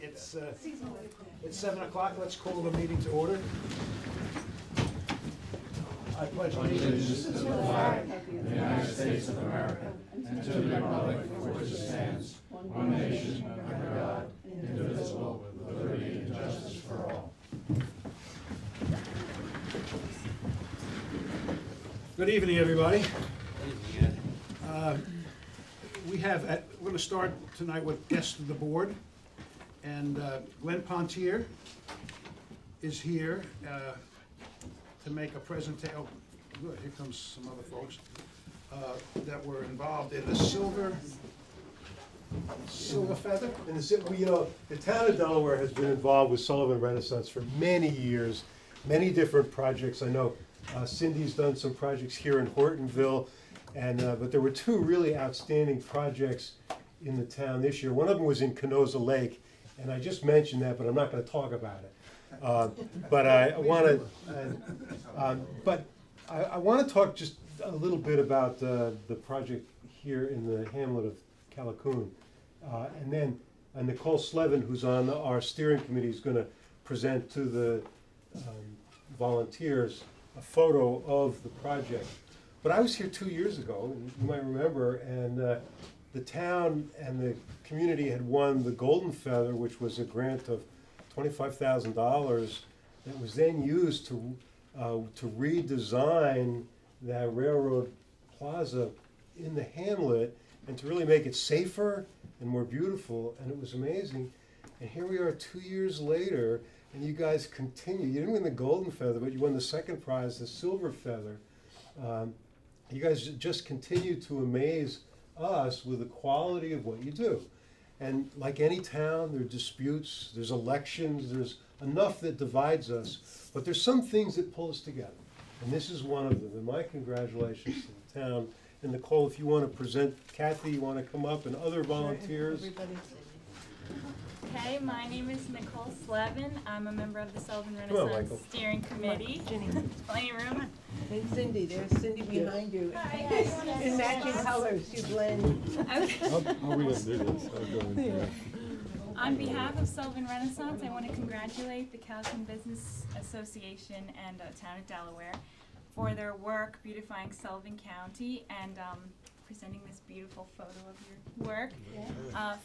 It's 7 o'clock. Let's call the meeting to order. I pledge allegiance to the flag of the United States of America and to the republic for which it stands, one nation under God, indivisible, with liberty and justice for all. Good evening, everybody. We're going to start tonight with guests of the board, and Glenn Pontier is here to make a presentation. Oh, good, here comes some other folks that were involved in the silver feather. And the town of Delaware has been involved with Sullivan Renaissance for many years, many different projects. I know Cindy's done some projects here in Hortonville, but there were two really outstanding projects in the town this year. One of them was in Canosa Lake, and I just mentioned that, but I'm not going to talk about it. But I want to talk just a little bit about the project here in the hamlet of Callicoon. And then Nicole Slevin, who's on our steering committee, is going to present to the volunteers a photo of the project. But I was here 2 years ago, and you might remember, and the town and the community had won the Golden Feather, which was a grant of $25,000 that was then used to redesign that railroad plaza in the hamlet and to really make it safer and more beautiful, and it was amazing. And here we are 2 years later, and you guys continue. You didn't win the Golden Feather, but you won the second prize, the Silver Feather. You guys just continue to amaze us with the quality of what you do. And like any town, there are disputes, there's elections, there's enough that divides us, but there's some things that pull us together. And this is one of them. And my congratulations to the town. And Nicole, if you want to present, Kathy, you want to come up, and other volunteers? Okay, my name is Nicole Slevin. I'm a member of the Sullivan Come on, Renaissance Michael. Steering Committee. Plenty of room. And Cindy, there's Cindy behind you. Hi. In matching colors, you blend. How are we going to do this? I'll go in here. On behalf of Sullivan Renaissance, I want to congratulate the Calhoun Business Association and Town of Delaware for their work beautifying Sullivan County and presenting this beautiful photo of your work.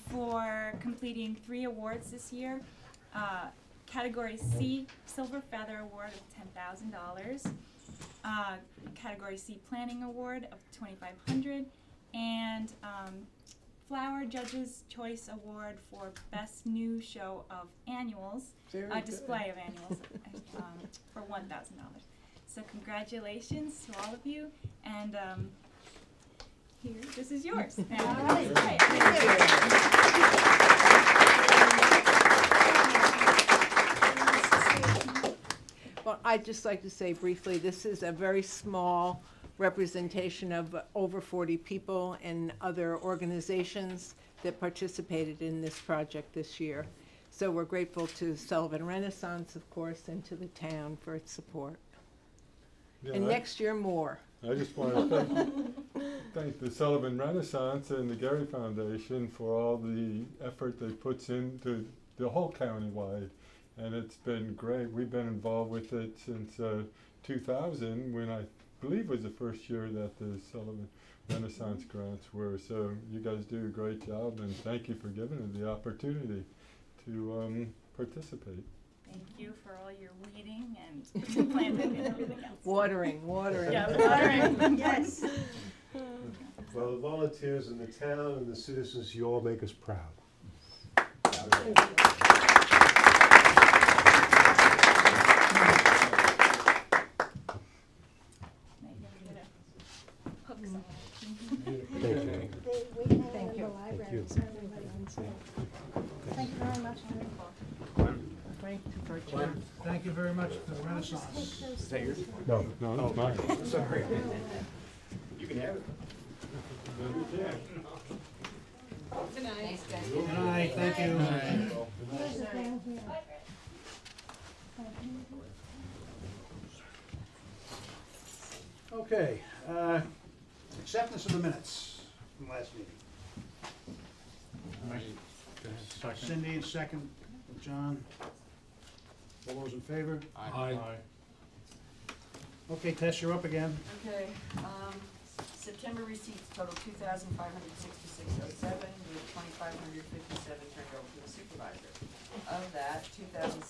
For completing 3 awards this year. Category C, Silver Feather Award of $10,000. Category C Planning Award of $2,500, and Flower Judges Choice Award for Best New Show of Annuals, display of annuals for $1,000. So congratulations to all of you, and here, this is yours. All right. Well, I'd just like to say briefly, this is a very small representation of over 40 people and other organizations that participated in this project this year. So we're grateful to Sullivan Renaissance, of course, and to the town for its support. Yeah, And next year, more. I just want to thank the Sullivan Renaissance and the Gary Foundation for all the effort they puts into the whole county-wide. And it's been great. We've been involved with it since 2000, when I believe was the first year that the Sullivan Renaissance grants were. So you guys do a great job, and thank you for giving us the opportunity to participate. Thank you for all your weeding and planting and everything else. Watering. Yeah, watering. Yes. Well, the volunteers and the town and the citizens, you all make us proud. Maybe I'm gonna hook some. Thank you. Thank you. Thank you very much. Thank you very much to the Renaissance. Is that yours? No. No, it's mine. Sorry. You can have it. Good night, thank you. Okay, acceptance of the minutes from last meeting. Cindy, second. with John. All those in favor? Aye. Okay, Tess, you're up again. Okay, September receipts total 2,566.07, with 2,557 turned over to the supervisor. Of that, $2,079.32 was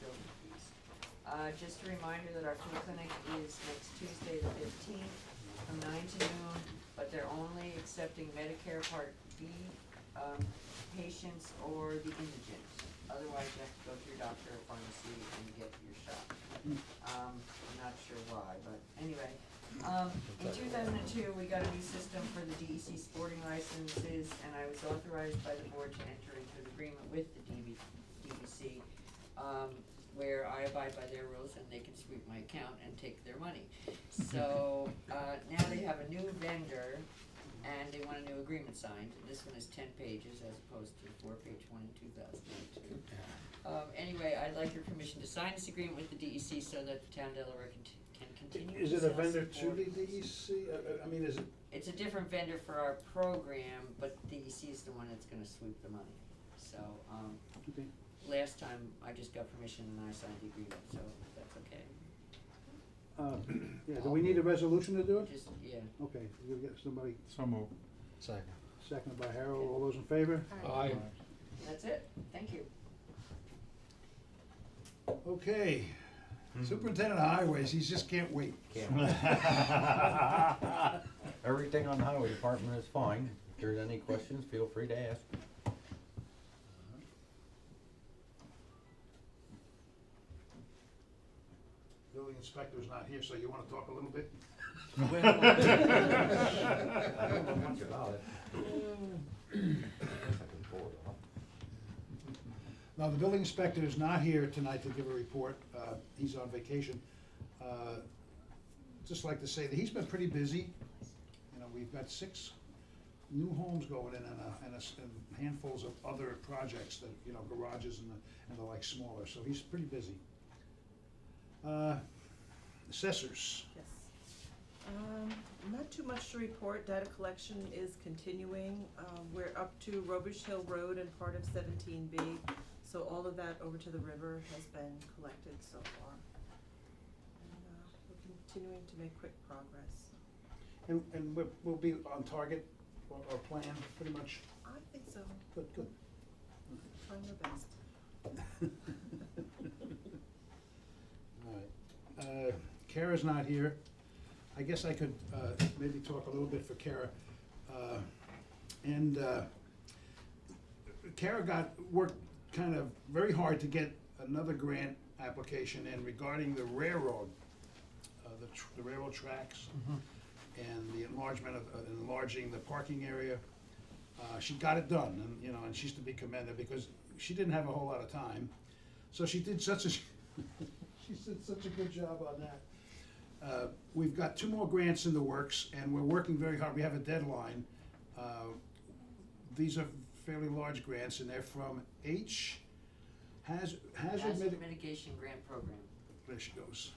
building fees. Just a reminder that our food clinic is next Tuesday the 15th from 9 to noon, but they're only accepting Medicare Part B patients or the indigent. Otherwise, you have to go to your doctor or pharmacy and get your shot. I'm not sure why, but anyway. In 2002, we got a new system for the DEC sporting licenses, and I was authorized by the board to enter into an agreement with the DEC, where I abide by their rules and they can sweep my account and take their money. So, now they have a new vendor, and they want a new agreement signed. This one is 10 pages as opposed to the 4-page one in 2002. Anyway, I'd like your permission to sign this agreement with the DEC so that the town of Delaware can continue to Is it sell a vendor to support. the DEC? I mean, is it, It's a different vendor for our program, but DEC is the one that's gonna sweep the money. So, okay. last time I just got permission and I signed the agreement, so that's okay. Yeah, do we need a resolution to do it? Just, yeah. Okay, we'll get somebody, So moved. Second. seconded by Harold, all those in favor? Aye. That's it. Thank you. Okay, Superintendent of Highways, he just can't wait. Everything on the highway department is fine. If there's any questions, feel free to ask. Building inspector's not here, so you wanna talk a little bit? I don't know much about it. Now, the building inspector is not here tonight to give a report, he's on vacation. Just like to say that he's been pretty busy. You know, we've got 6 new homes going in and handfuls of other projects that, you know, garages and the like smaller, so he's pretty busy. Assessors, Yes. Not too much to report. Data collection is continuing. We're up to Robish Hill Road and part of 17B. So all of that over to the river has been collected so far. And we're continuing to make quick progress. and we'll be on target or plan, pretty much. I think so. Good, good. Trying our best. All right. Kara's not here. I guess I could maybe talk a little bit for Kara. Kara worked kind of very hard to get another grant application in regarding the railroad, the railroad tracks and the enlargement of, enlarging the parking area. She got it done, and, you know, and she's to be commended because she didn't have a whole lot of time. So she did such a, she did such a good job on that. We've got 2 more grants in the works, and we're working very hard. We have a deadline. These are fairly large grants, and they're from Hazard Hazard Mitigation Grant Program. There she goes.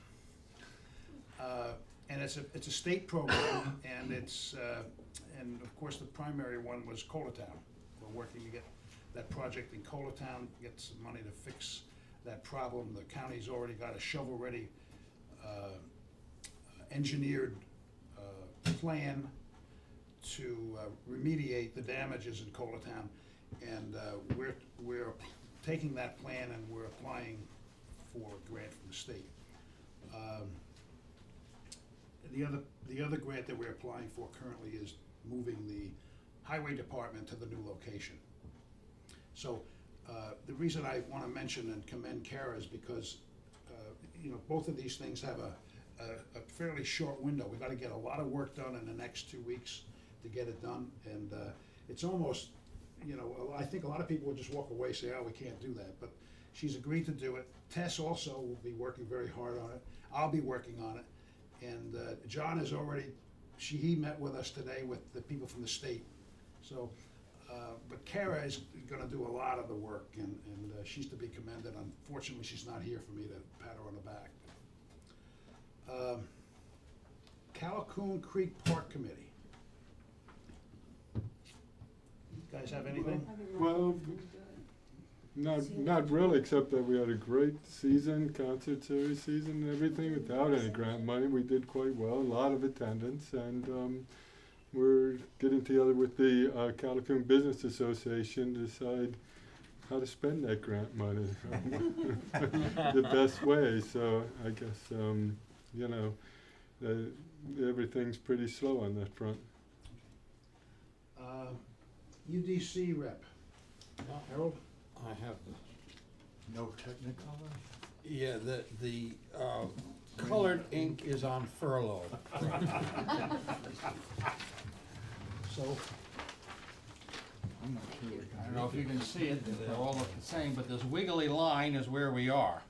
And it's a state program, and it's, and of course, the primary one was Coletown. We're working to get that project in Coletown, get some money to fix that problem. The county's already got a shovel-ready, engineered plan to remediate the damages in Coletown. And we're taking that plan and we're applying for a grant from the state. The other grant that we're applying for currently is moving the highway department to the new location. So the reason I want to mention and commend Kara is because you know, both of these things have a fairly short window. We've got to get a lot of work done in the next 2 weeks to get it done, and it's almost, you know, I think a lot of people would just walk away and say, oh, we can't do that, but she's agreed to do it. Tess also will be working very hard on it. I'll be working on it, and John has already, he met with us today with the people from the state. So, but Kara is gonna do a lot of the work, and she's to be commended. Unfortunately, she's not here for me to pat her on the back. Calhoun Creek Park Committee. You guys have anything? Well, Not really, except that we had a great season, concert series season and everything without any grant money. We did quite well, a lot of attendance, and we're getting together with the Calhoun Business Association to decide how to spend that grant money the best way. So I guess, you know, everything's pretty slow on that front. UDC rep, Harold? I have No technicolor? yeah, the colored ink is on furlough. So, I'm not sure. I don't know if you can see it, they all look the same, but this wiggly line is where we are.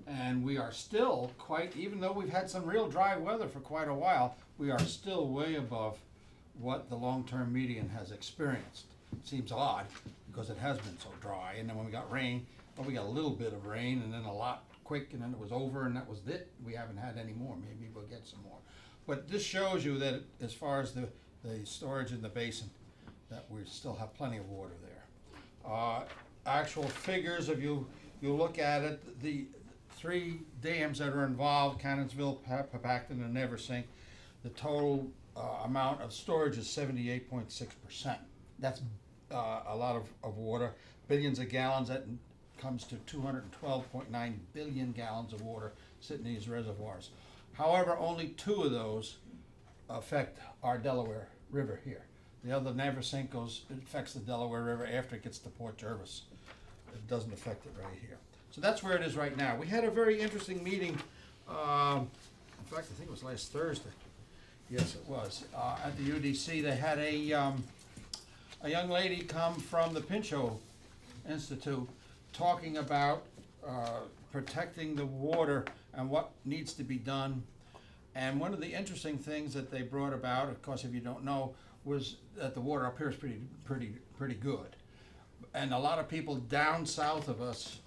And we are still quite, even though we've had some real dry weather for quite a while, we are still way above what the long-term median has experienced. Seems odd, because it has been so dry, and then when we got rain, well, we got a little bit of rain, and then a lot quick, and then it was over, and that was it. We haven't had any more, maybe we'll get some more. But this shows you that as far as the storage in the basin, that we still have plenty of water there. Actual figures, if you look at it, the 3 dams that are involved, Cannonsville, Papacton, and Neversink, the total amount of storage is 78.6%. That's a lot of water, billions of gallons. That comes to 212.9 billion gallons of water sit in these reservoirs. However, only 2 of those affect our Delaware River here. The other Neversink affects the Delaware River after it gets to Port Jervis. It doesn't affect it right here. So that's where it is right now. We had a very interesting meeting, in fact, I think it was last Thursday. Yes, it was, at the UDC. They had a young lady come from the Pinchot Institute talking about protecting the water and what needs to be done. And one of the interesting things that they brought about, of course, if you don't know, was that the water up here is pretty good. And a lot of people down south of us,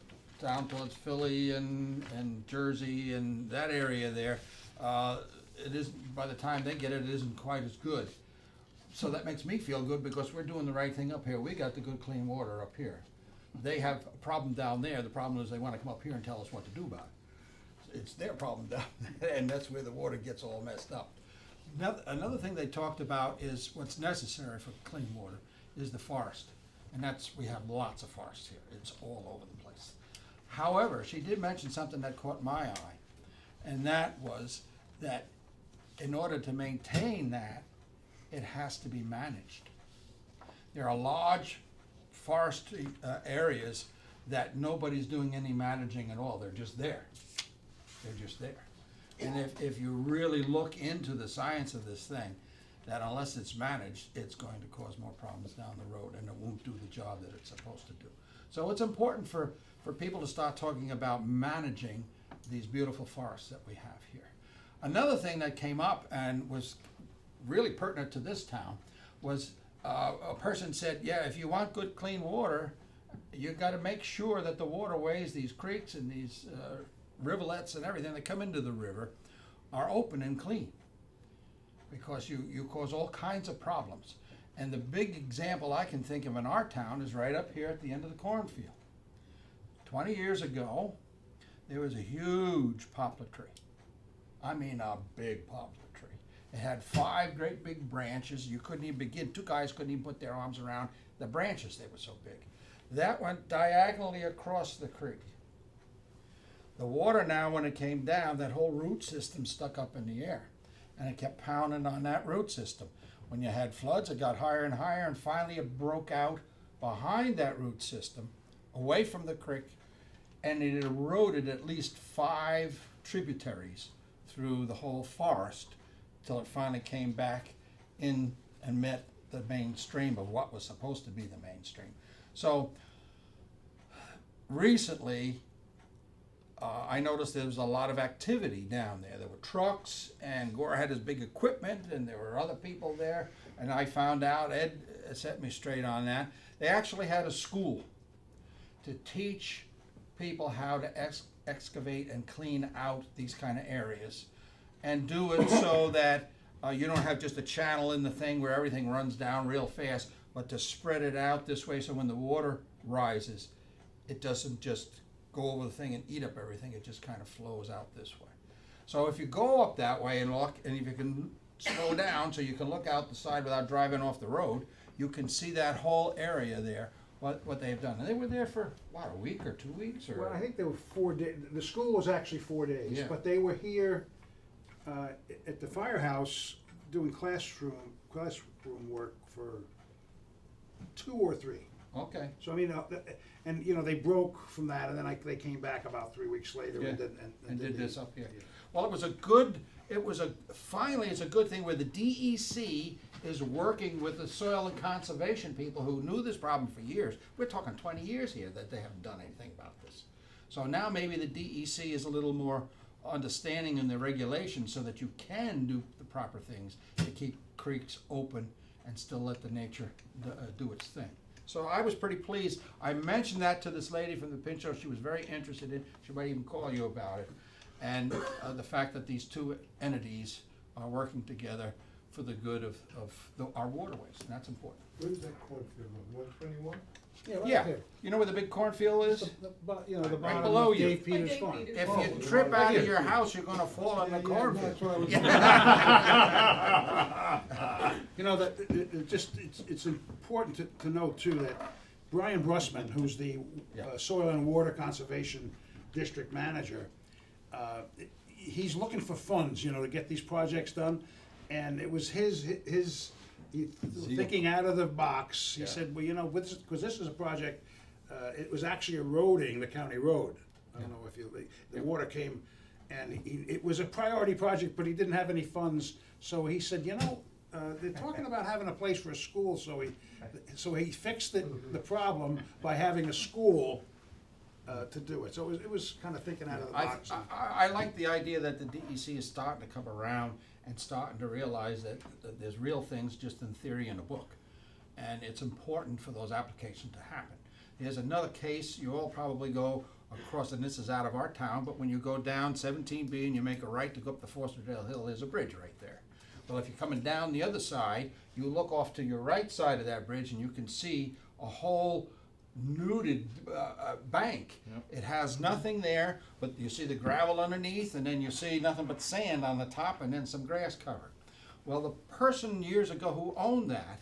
down towards Philly and Jersey and that area there, it isn't, by the time they get it, it isn't quite as good. So that makes me feel good because we're doing the right thing up here. We got the good clean water up here. They have a problem down there. The problem is they want to come up here and tell us what to do about it. It's their problem down there, and that's where the water gets all messed up. Another thing they talked about is what's necessary for clean water is the forest. And we have lots of forests here. It's all over the place. However, she did mention something that caught my eye, and that was that in order to maintain that, it has to be managed. There are large forestry areas that nobody's doing any managing at all. They're just there. They're just there. And if you really look into the science of this thing, that unless it's managed, it's going to cause more problems down the road, and it won't do the job that it's supposed to do. So it's important for people to start talking about managing these beautiful forests that we have here. Another thing that came up and was really pertinent to this town was a person said, yeah, if you want good clean water, you've got to make sure that the waterways, these creeks and these rivulets and everything that come into the river are open and clean, because you cause all kinds of problems. And the big example I can think of in our town is right up here at the end of the cornfield. 20 years ago, there was a huge poplar tree. I mean a big poplar tree. It had 5 great big branches. You couldn't even begin, 2 guys couldn't even put their arms around the branches, they were so big. That went diagonally across the creek. The water now, when it came down, that whole root system stuck up in the air, and it kept pounding on that root system. When you had floods, it got higher and higher, and finally it broke out behind that root system, away from the creek, and it eroded at least 5 tributaries through the whole forest till it finally came back in and met the main stream of what was supposed to be the mainstream. So recently, I noticed there was a lot of activity down there. There were trucks, and Gore had his big equipment, and there were other people there. And I found out, Ed set me straight on that, they actually had a school to teach people how to excavate and clean out these kind of areas, and do it so that you don't have just a channel in the thing where everything runs down real fast, but to spread it out this way so when the water rises, it doesn't just go over the thing and eat up everything, it just kind of flows out this way. So if you go up that way and look, and if you can slow down so you can look out the side without driving off the road, you can see that whole area there, what they've done. And they were there for, what, a week or 2 weeks, or? Well, I think they were 4 days, the school was actually 4 days, Yeah. but they were here at the firehouse doing classroom work for 2 or 3. Okay. So I mean, and you know, they broke from that, and then they came back about 3 weeks later Yeah, and did, And did the- this up here. Yeah. Well, finally, it's a good thing where the DEC is working with the soil and conservation people who knew this problem for years. We're talking 20 years here that they haven't done anything about this. So now maybe the DEC is a little more understanding in the regulations so that you can do the proper things to keep creeks open and still let the nature do its thing. So I was pretty pleased. I mentioned that to this lady from the Pinchot. She was very interested in, she might even call you about it. And the fact that these two entities are working together for the good of our waterways, and that's important. Where's that cornfield, 121? Yeah, you know where the big cornfield is? You know, the Right bottom below of you. Dave Peters Farm. If Oh, you trip right out of here. your house, you're gonna fall in the cornfield. That's what I was. You know, that, it's important to note too that Brian Brussman, who's the Yeah. Soil and Water Conservation District Manager, he's looking for funds, you know, to get these projects done. And it was his thinking out of the box. He Yeah. said, well, you know, because this is a project, it was actually eroding the county road. I don't know if the water came, and it was a priority project, but he didn't have any funds. So he said, you know, they're talking about having a place for a school, so he fixed the problem by having a school to do it. So it was kind of thinking out of the box. I like the idea that the DEC is starting to come around and starting to realize that there's real things just in theory in a book. And it's important for those applications to happen. There's another case, you all probably go across, and this is out of our town, but when you go down 17B and you make a right to go up the Forsterdale Hill, there's a bridge right there. Well, if you're coming down the other side, you look off to your right side of that bridge and you can see a whole nuded bank. Yep. It has nothing there, but you see the gravel underneath, and then you see nothing but sand on the top, and then some grass cover. Well, the person years ago who owned that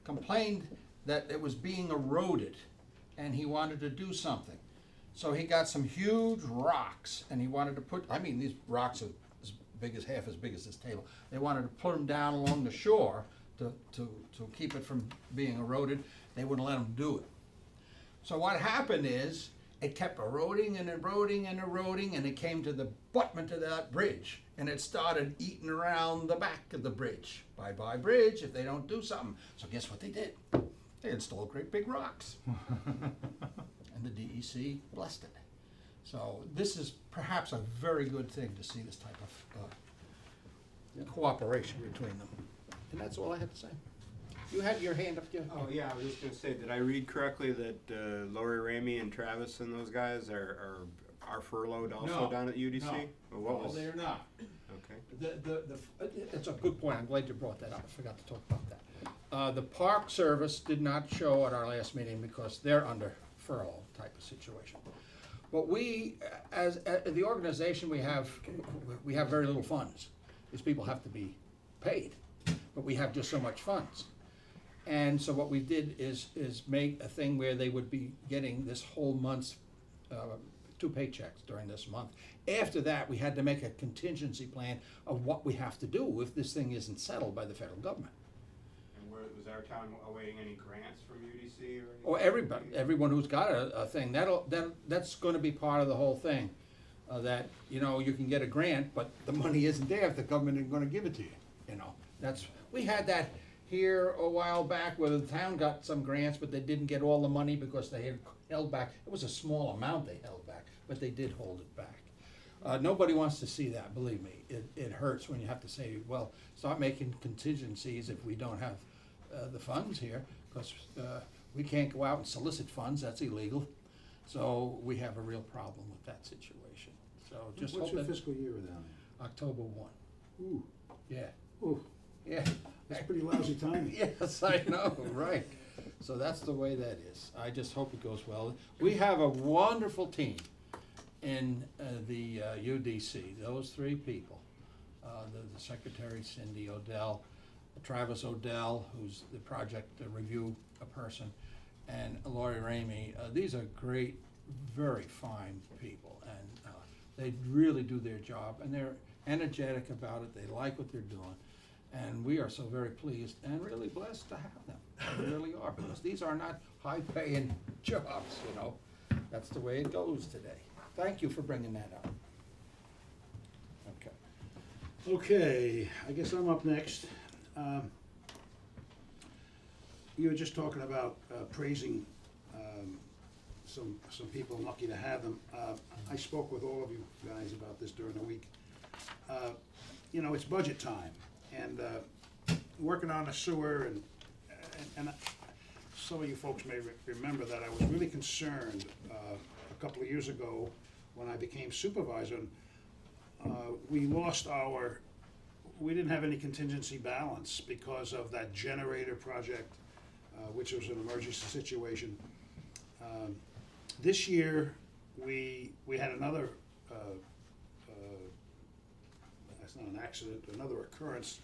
complained that it was being eroded, and he wanted to do something. So he got some huge rocks, and he wanted to put, I mean, these rocks are half as big as this table. They wanted to put them down along the shore to keep it from being eroded. They wouldn't let him do it. So what happened is, it kept eroding and eroding and eroding, and it came to the abutment of that bridge, and it started eating around the back of the bridge. Bye-bye bridge if they don't do something. So guess what they did? They installed great big rocks. And the DEC blessed it. So this is perhaps a very good thing to see this type of cooperation between them. And that's all I had to say. You had your hand up, Oh, yeah, I was just gonna say, did I read correctly that Lori Ramey and Travis and those guys are furloughed also No, down at UDC? no. Or what was? they're not. Okay. It's a good point, I'm glad you brought that up, I forgot to talk about that. The Park Service did not show at our last meeting because they're under furlough type of situation. But we, as the organization, we have very little funds. These people have to be paid, but we have just so much funds. And so what we did is make a thing where they would be getting this whole month's 2 paychecks during this month. After that, we had to make a contingency plan of what we have to do if this thing isn't settled by the federal government. And was our town awaiting any grants from UDC or anything? Or everyone who's got a thing, that's gonna be part of the whole thing. That, you know, you can get a grant, but the money isn't there if the government isn't gonna give it to you, you know. We had that here a while back where the town got some grants, but they didn't get all the money because they had held back. It was a small amount they held back, but they did hold it back. Nobody wants to see that, believe me. It hurts when you have to say, well, start making contingencies if we don't have the funds here, because we can't go out and solicit funds, that's illegal. So we have a real problem with that situation. So just What's hope your that fiscal year down October 1, there? Ooh, yeah, ooh, yeah. that's pretty lousy timing. Yes, I know, right. So that's the way that is. I just hope it goes well. We have a wonderful team in the UDC, those three people. The secretary, Cindy Odell, Travis Odell, who's the project review person, and Lori Ramey. These are great, very fine people, and they really do their job, and they're energetic about it. They like what they're doing, and we are so very pleased and really blessed to have them. We really are, because these are not high-paying jobs, you know. That's the way it goes today. Thank you for bringing that up. Okay. Okay, I guess I'm up next. You were just talking about praising some people, lucky to have them. I spoke with all of you guys about this during the week. You know, it's budget time, and working on the sewer, and some of you folks may remember that I was really concerned a couple of years ago when I became supervisor. We didn't have any contingency balance because of that generator project, which was an emergency situation. This year, we had another, that's not an accident, another occurrence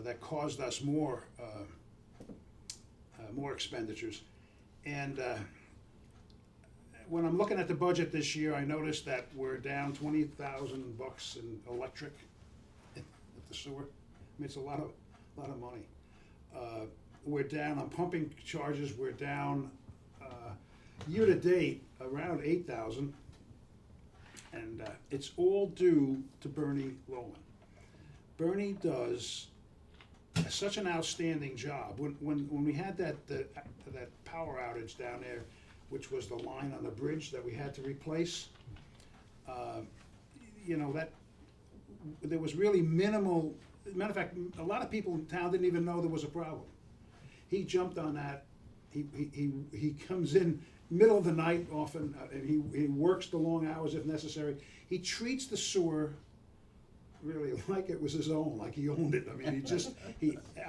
that caused us more expenditures. And when I'm looking at the budget this year, I noticed that we're down $20,000 in electric at the sewer. I mean, it's a lot of money. We're down on pumping charges. We're down year to date around 8,000, and it's all due to Bernie Loman. Bernie does such an outstanding job. When we had that power outage down there, which was the line on the bridge that we had to replace, you know, that there was really minimal. Matter of fact, a lot of people in town didn't even know there was a problem. He jumped on that. He comes in middle of the night often, and he works the long hours if necessary. He treats the sewer really like it was his own, like he owned it. I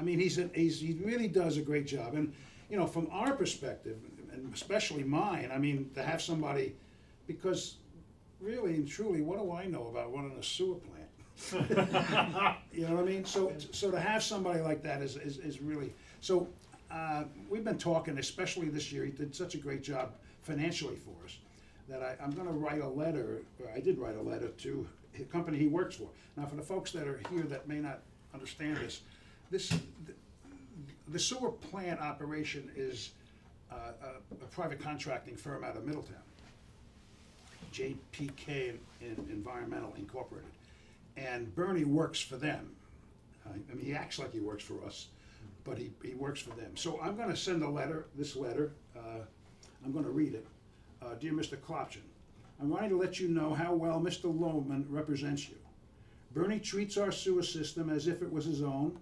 mean, he really does a great job. And you know, from our perspective, and especially mine, I mean, to have somebody, because really and truly, what do I know about running a sewer plant? You know what I mean? So to have somebody like that is really so. We've been talking, especially this year. He did such a great job financially for us that I'm going to write a letter. Or I did write a letter to the company he works for. Now, for the folks that are here that may not understand this, the sewer plant operation is a private contracting firm out of Middletown, JPK Environmental Incorporated, and Bernie works for them. I mean, he acts like he works for us, but he works for them. So I'm going to send this letter, I'm going to read it. Dear Mr. Klopchen, I'm writing to let you know how well Mr. Lohman represents you. Bernie treats our sewer system as if it was his own.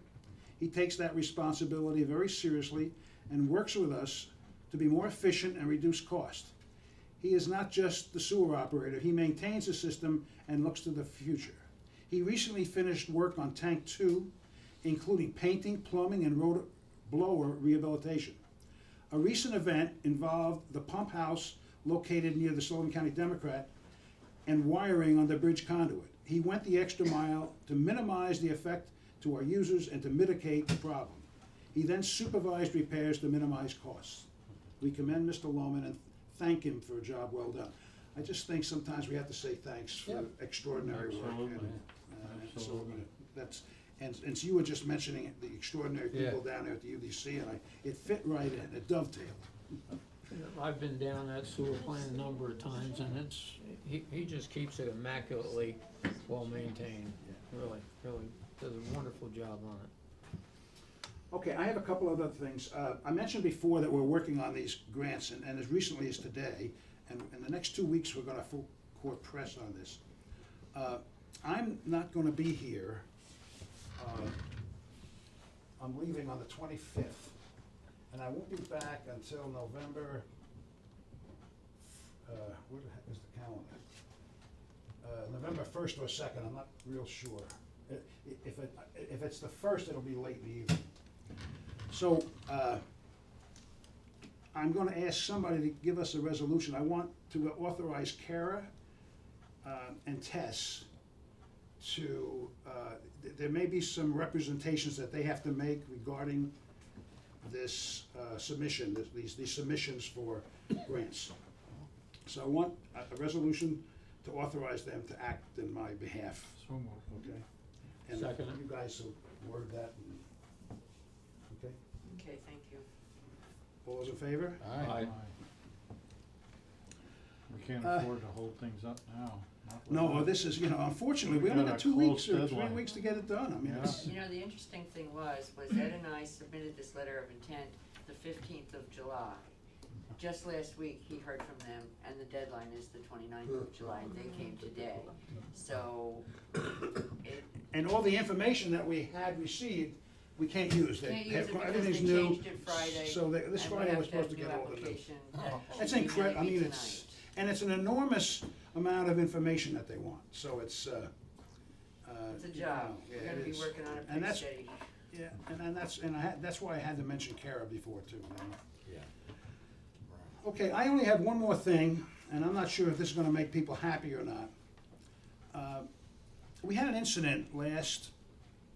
He takes that responsibility very seriously and works with us to be more efficient and reduce cost. He is not just the sewer operator. He maintains the system and looks to the future. He recently finished work on Tank 2, including painting, plumbing, and road blower rehabilitation. A recent event involved the pump house located near the Sullivan County Democrat and wiring on the bridge conduit. He went the extra mile to minimize the effect to our users and to mitigate the problem. He then supervised repairs to minimize costs. We commend Mr. Lohman and thank him for a job well done. I just think sometimes we have to say thanks for extraordinary work. Absolutely. And so you were just mentioning the extraordinary people down there at the UDC, and it fit right in, it dovetailed. I've been down that sewer plant a number of times, and he just keeps it immaculately well maintained. Really does a wonderful job on it. Okay, I have a couple other things. I mentioned before that we're working on these grants, and as recently as today, and in the next 2 weeks, we're gonna full court press on this. I'm not gonna be here. I'm leaving on the 25th, and I won't be back until November, where the heck is the calendar? November 1st or 2nd, I'm not real sure. If it's the 1st, it'll be late in the evening. So, I'm gonna ask somebody to give us a resolution. I want to authorize Kara and Tess to, there may be some representations that they have to make regarding this submission, these submissions for grants. So I want a resolution to authorize them to act in my behalf, So moved. okay? And Second. you guys will word that, and, okay? Okay, thank you. All those in favor? Aye. We can't Uh, afford to hold things up now. not with No, that. this is, unfortunately, we We've only got got a 2 weeks close or 3 deadline. weeks to get it done. I mean, it's, You know, the interesting thing was Ed and I submitted this letter of intent the 15th of July. Just last week, he heard from them, and the deadline is the 29th of July, and they came today. So, it, and all the information that we had received, we can't use. can't use it because they Everything's new. changed it Friday, So this and we Friday have we're supposed to to get have all new the new. application that It's should be incredible, I maybe mean, it's, tonight. and it's an enormous amount of information that they want, so it's, It's a job, yeah, we're gonna it be is. working on it And pretty that's- steady. Yeah, and that's why I had to mention Kara before too, Yeah. Okay, I only have one more thing, and I'm not sure if this is gonna make people happy or not. We had an incident last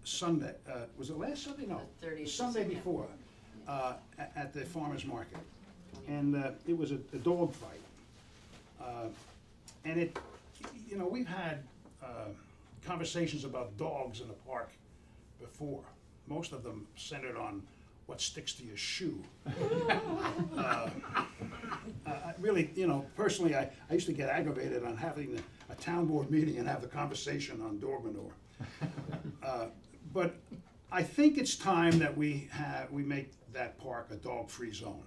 Sunday, was it last Sunday? No. The 30th of Sunday September. before, at the farmer's market. And it was a dog fight. And it, we've had conversations about dogs in the park before. Most of them centered on what sticks to your shoe. I really, personally, I used to get aggravated on having a town board meeting and have the conversation on dog manure. But I think it's time that we make that park a dog-free zone.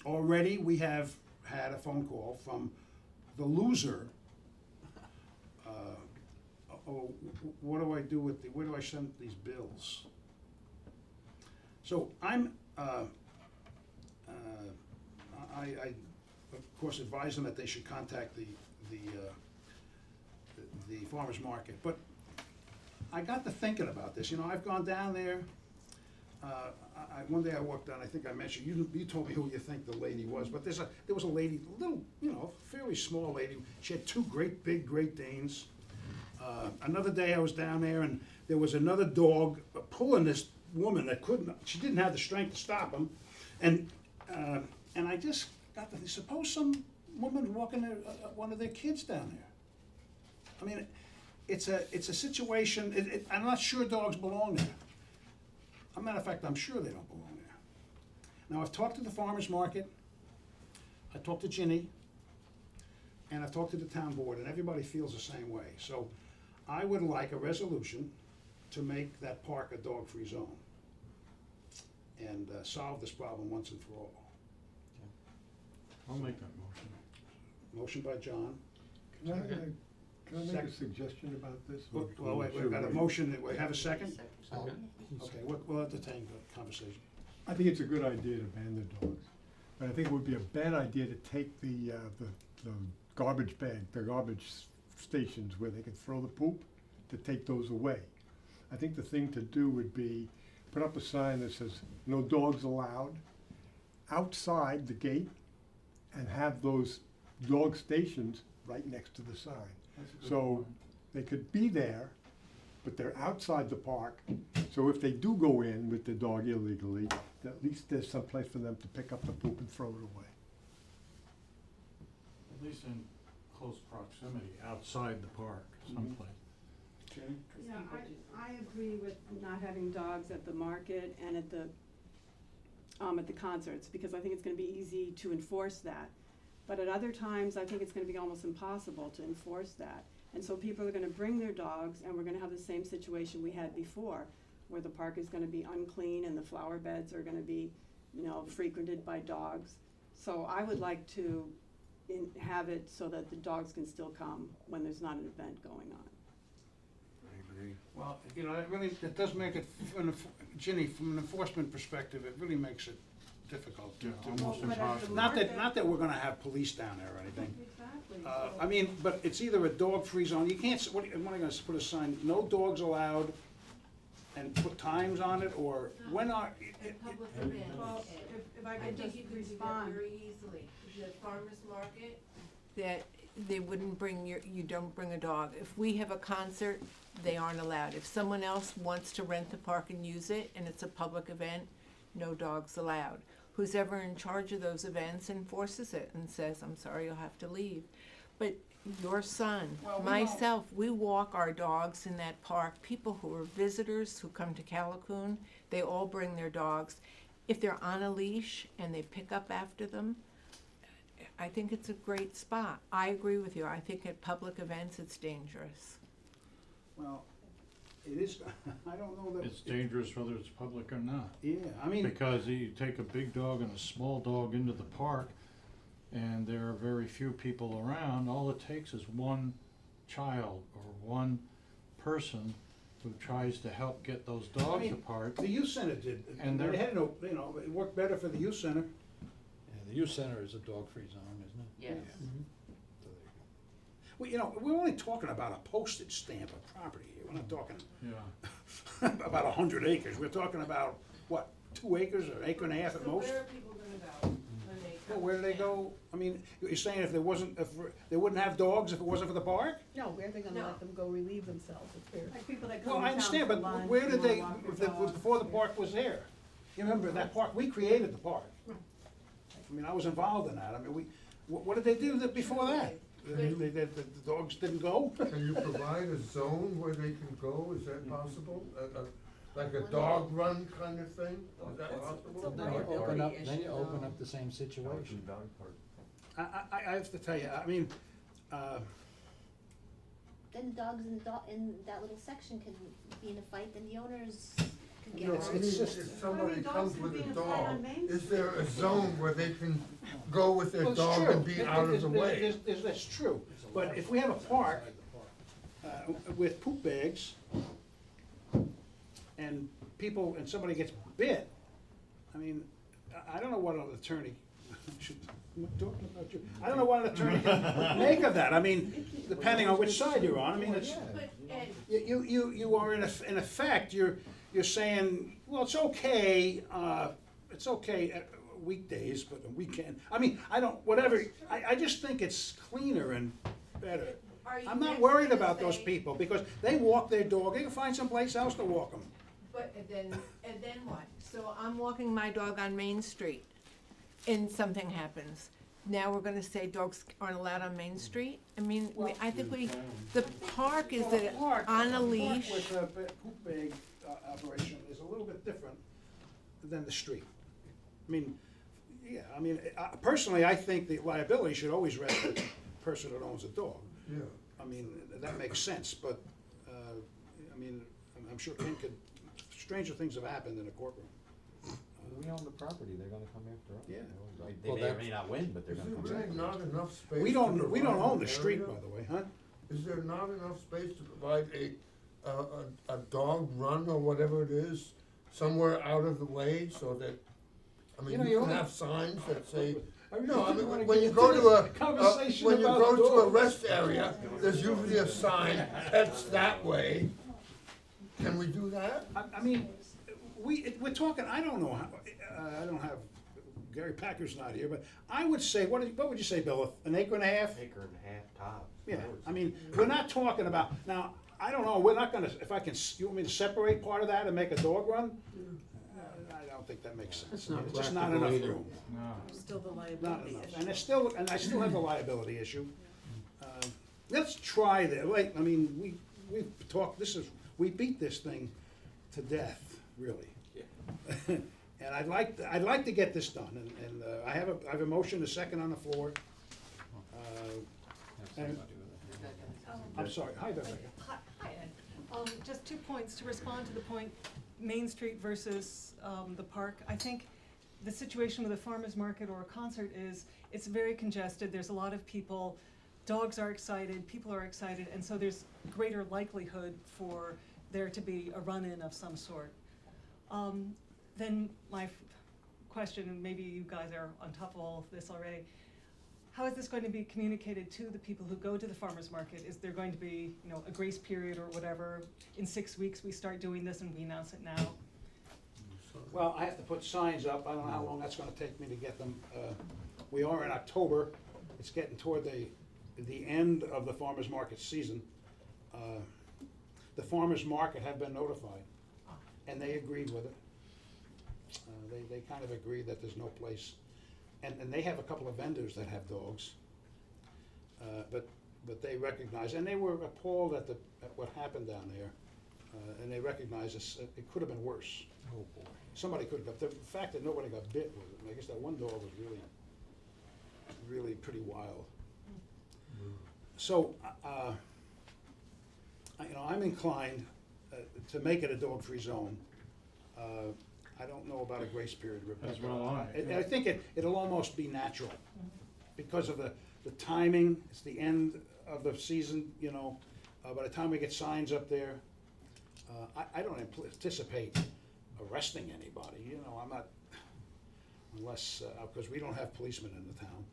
Already, we have had a phone call from the loser. What do I do with where do I send these bills? So I'm, I of course advise them that they should contact the farmer's market, but I got to thinking about this, I've gone down there, one day I walked down, I think I mentioned, you told me who you think the lady was, but there was a lady, little, fairly small lady, she had 2 big Great Danes. Another day I was down there and there was another dog pulling this woman that she didn't have the strength to stop him. And I just got to think, suppose some woman walking one of their kids down there. I mean, it's a situation, I'm not sure dogs belong there. As a matter of fact, I'm sure they don't belong there. Now, I've talked to the farmer's market, I talked to Ginny, and I've talked to the town board, and everybody feels the same way. So I would like a resolution to make that park a dog-free zone and solve this problem once and for all. I'll make that motion. Motion by John. Can I make a Second. suggestion about this? Well, wait, we've got a motion, we have a second? Second. Okay, we'll entertain the conversation. I think it's a good idea to ban the dogs, but I think it would be a bad idea to take the garbage bag, the garbage stations where they can throw the poop, to take those away. I think the thing to do would be put up a sign that says, no dogs allowed, outside the gate, and have those dog stations right next to the sign. So they could be there, but they're outside the park, so if they do go in with the dog illegally, at least there's some place for them to pick up the poop and throw it away. At least in close proximity, outside the park, someplace. Jenny? Yeah, I agree with not having dogs at the market and at the concerts, because I think it's gonna be easy to enforce that. But at other times, I think it's gonna be almost impossible to enforce that. And so people are gonna bring their dogs, and we're gonna have the same situation we had before, where the park is gonna be unclean and the flower beds are gonna be, frequented by dogs. So I would like to have it so that the dogs can still come when there's not an event going on. Well, it does make it, Ginny, from an enforcement perspective, it really makes it difficult to. Almost But at the impossible. Not that we're gonna have police down there or anything. Exactly. But it's either a dog-free zone, you can't, what am I gonna put a sign, no dogs allowed, and put times on it, or when are? Public Well, if I could just respond. very easily. The farmer's market. That they wouldn't bring you don't bring a dog. If we have a concert, they aren't allowed. If someone else wants to rent the park and use it, and it's a public event, no dogs allowed. Who's ever in charge of those events enforces it and says, I'm sorry, you'll have to leave. But your son, Well, we myself, we walk our dogs in that park. People who are visitors who come to Callicoon, they all bring their dogs. If they're on a leash and they pick up after them, I think it's a great spot. I agree with you. I think at public events, it's dangerous. Well, it is, I don't know that. It's dangerous whether it's public or not. Yeah, I mean, Because you take a big dog and a small dog into the park, and there are very few people around, all it takes is one child or one person who tries to help get those dogs mean, apart. the youth center did, And they they're- had no, it worked better for the youth center. Yeah, the youth center is a dog-free zone, isn't it? Yes. Well, we're only talking about a postage stamp of property here, we're not talking Yeah. about 100 acres, we're talking about, what, 2 acres or acre and a half at most? are people gonna go when they Well, where do they go? I mean, you're saying if they wouldn't have dogs if it wasn't for the park? No, where are they gonna let them go relieve themselves if they're? Like people that come Well, to I town understand, for but lunch, where did wanna they, walk their dogs, before the yeah. park was there? You remember that park, we created the park. I mean, I was involved in that, I mean, what did they do before that? The dogs didn't go? Can you provide a zone where they can go, is that possible? Like a dog run kind of thing, is that possible? Then you open up, then you open up the same situation. I have to tell you, I mean, Then dogs in that little section can be in a fight, then the owners can get No, It's- I hurt. mean, just- if somebody dogs comes can with be a in a fight on dog, Main is there a zone where they can go with their well, it's dog true. and be out of the way? That's true, but if we have a park with poop bags, and people, and somebody gets bit, I mean, I don't know what an attorney should, I'm not talking about you, I don't know what an attorney can make of that, I mean, depending on which side you're on, I mean, it's, But Ed, you are in effect, you're saying, well, it's okay at weekdays, but a weekend, I mean, I don't, whatever, I just think it's cleaner and better. are you I'm not next worried gonna about those say- people, because they walk their dog, they can find someplace else to walk them. But and then what? So I'm walking my dog on Main Street, and something happens. Now we're gonna say dogs aren't allowed on Main Street? I mean, I think the park is Well, a park- on a park leash. with a poop bag operation is a little bit different than the street. I mean, yeah, I mean, personally, I think the liability should always rest with the person that owns a dog. Yeah. I mean, that makes sense, but, I mean, I'm sure Ken could, stranger things have happened in a courtroom. We own the property, they're gonna come after us. Yeah. They Well, may or that's- may not win, but they're Is gonna there come really after us. not enough space? We to don't provide own an the street, area? by the way, huh? Is there not enough space to provide a dog run or whatever it is, somewhere out of the way, so that, I You mean, know, you you can only- have signs that say, I really no, I didn't wanna mean, when get you into go this to a, conversation when you about go to a dogs. rest area, there's usually a sign, pets that way. Can we do that? I mean, we're talking, I don't know how, I don't have, Gary Packer's not here, but I would say, what would you say, Bill, an acre and a half? Acre and a half tops. Yeah, I mean, we're not talking about, now, I don't know, we're not gonna, if I can, you want me to separate part of that and make a dog run? I don't think that makes sense. That's not It's just not practical enough either. room. No. Still the Not liability enough, issue. and I still have the liability issue. Let's try that, like, I mean, we've talked, we beat this thing to death, really. And I'd like to get this done, and I have a motion, a second on the floor. And- I'm sorry, hi, Rebecca. Hi, Ed. Just 2 points to respond to the point, Main Street versus the park. I think the situation with a farmer's market or a concert is, it's very congested, there's a lot of people, dogs are excited, people are excited, and so there's greater likelihood for there to be a run-in of some sort. Then my question, and maybe you guys are on top of all of this already, how is this going to be communicated to the people who go to the farmer's market? Is there going to be, you know, a grace period or whatever? In 6 weeks, we start doing this and we announce it now? Well, I have to put signs up, I don't know how long that's gonna take me to get them. We are in October, it's getting toward the end of the farmer's market season. The farmer's market have been notified, and they agreed with it. They kind of agreed that there's no place, and they have a couple of vendors that have dogs. But they recognize, and they were appalled at what happened down there, and they recognize it could have been worse. Oh, boy. Somebody could have, the fact that nobody got bit with it, I guess that one dog was really pretty wild. So, you know, I'm inclined to make it a dog-free zone. I don't know about a grace period, Rebecca. As well I. I think it'll almost be natural, because of the timing, it's the end of the season, you know. By the time we get signs up there, I don't anticipate arresting anybody, you know, I'm not, unless, because we don't have policemen in the town.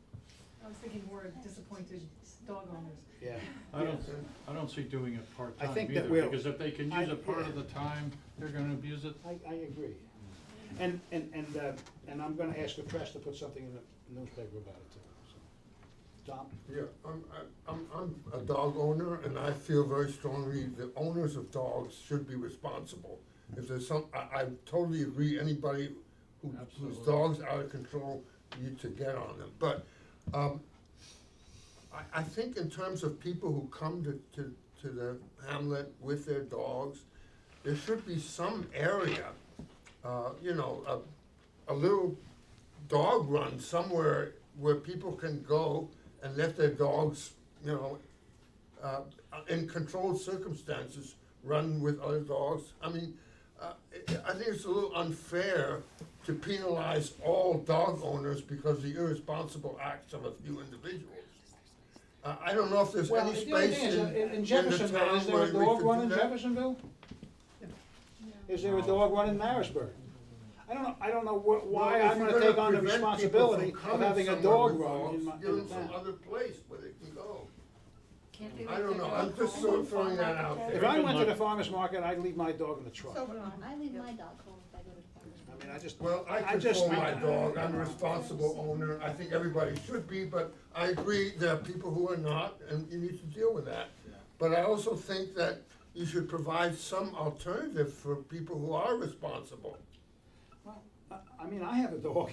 I was thinking more disappointed dog owners. Yeah. I don't see doing it part-time think that either, we'll- because if they can use it part of the time, they're gonna abuse it. I agree. And I'm gonna ask the press to put something in the newspaper about it too, so. Tom? Yeah, I'm a dog owner, and I feel very strongly that owners of dogs should be responsible. If there's I totally agree, anybody whose Absolutely. dog's out of control, need to get on them. But, I think in terms of people who come to the hamlet with their dogs, there should be some area, you know, a little dog run somewhere where people can go and let their dogs, you know, in controlled circumstances, run with other dogs. I mean, I think it's a little unfair to penalize all dog owners because of the irresponsible acts of a few individuals. I don't know if there's Well, any the only space thing is, in in the Jeffersonville, town is there where a we dog could run do in that. Jeffersonville? Is there a dog run in Marisburg? I don't know why Well, if I'm you're gonna take on the prevent people responsibility from of coming having a somewhere dog with run dogs, in give them the some town. other place where they can go. Can't they I leave don't their know, dog I'm just home sort and of throwing farm that market out there? there. If I went to the farmer's market, I'd leave my dog in the truck. I leave my dog home if I go to the farmer's I market. mean, I just. Well, I control my dog, I'm a responsible owner, I think everybody should be, but I agree there are people who are not, and you need to deal with that. But I also think that you should provide some alternative for people who are responsible. Well, I mean, I have a dog,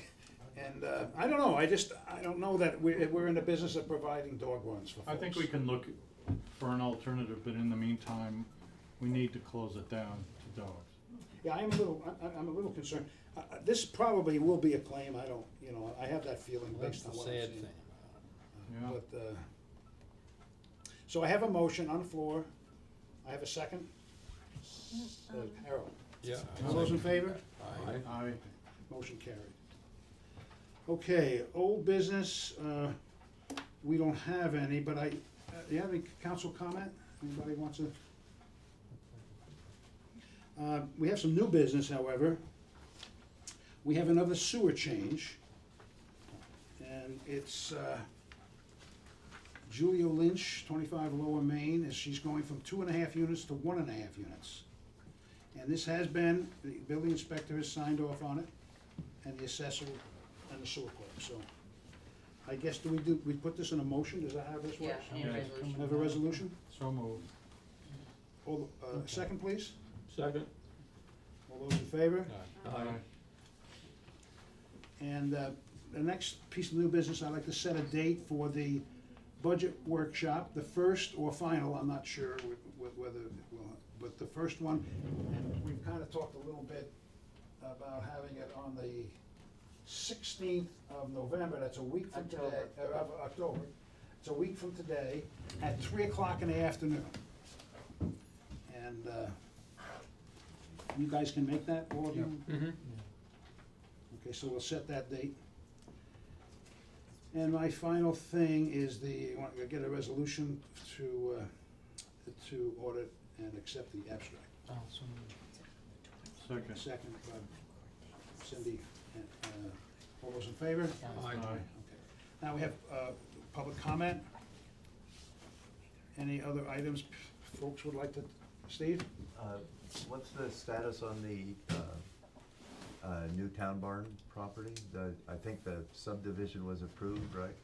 and I don't know, I don't know that we're in the business of providing dog runs for folks. I think we can look for an alternative, but in the meantime, we need to close it down to dogs. Yeah, I'm a little concerned. This probably will be a claim, I don't, you know, I have that feeling based on what I've seen. Yeah. But, so I have a motion on the floor. I have a second. Harold. Yeah. All those in favor? I, Motion carried. Okay, old business, we don't have any, but do you have any council comment? Anybody wants to? We have some new business, however. We have another sewer change. And it's Julia Lynch, 25 Lower Main, as she's going from 2.5 units to 1.5 units. And this has been, the building inspector has signed off on it, and the assessor and the sewer clerk, so. I guess we put this in a motion, does that how this Yeah, works? need a resolution. Have a resolution? so moved. All, second, please? Second? All those in favor? Aye. And the next piece of new business, I'd like to set a date for the budget workshop, the first or final, I'm not sure whether it will, but the first one, and we've kind of talked a little bit about having it on the 16th of November, that's a week from today, of October. It's a week from today, at 3 o'clock in the afternoon. And you guys can make that, all of you? Mm-hmm. Okay, so we'll set that date. And my final thing is I want to get a resolution to audit and accept the abstract. Second. Second, Cindy, all those in favor? Aye. Okay. Now we have public comment? Any other items folks would like to, Steve? What's the status on the new town barn property? I think the subdivision was approved, right?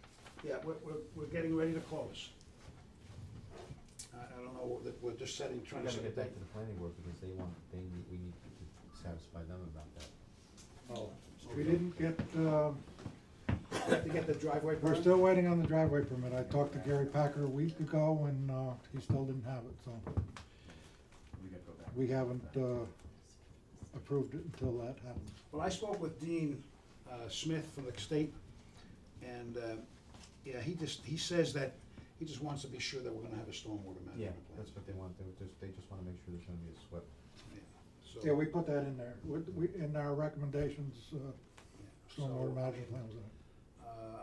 Yeah, we're getting ready to close. I don't know, we're just setting, trying to set a date. the planning board because we need to satisfy them about that. Oh, We didn't get, we have to get the driveway we're permit? still waiting on the driveway permit. I talked to Gary Packer a week ago and, he still didn't have it, so We gotta go back. we haven't, approved it until that happens. Well, I spoke with Dean Smith from the state, and, yeah, he says that he just wants to be sure that we're gonna have a stormwater Yeah, management plan. that's what they want, they just wanna make sure there's gonna be a swept. So- Yeah, we put that in there. We, in our recommendations, yeah, stormwater so, management plan was in it.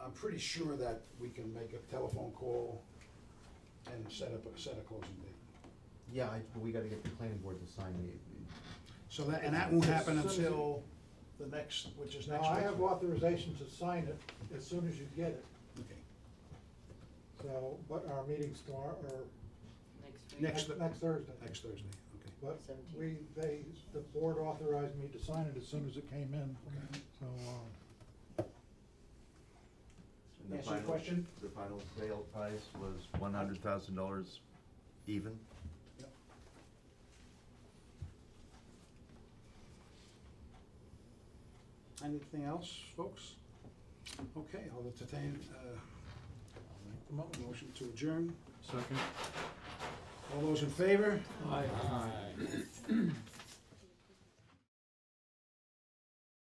I'm pretty sure that we can make a telephone call and set a closing date. Yeah, but we gotta get the planning board to sign the. So that, and that won't happen As soon as you- until the next, which is Now, next week? I have authorization to sign it as soon as you get it, Okay. so, but our meeting's tomorrow, or Next, next Thursday. next Thursday, okay. But the board authorized me to sign it as soon as it came in, so, And the Answer your final- question? The final sale price was $100,000 even? Yep. Anything else, folks? Okay, I'll entertain, motion to adjourn. Second. All those in favor? Aye.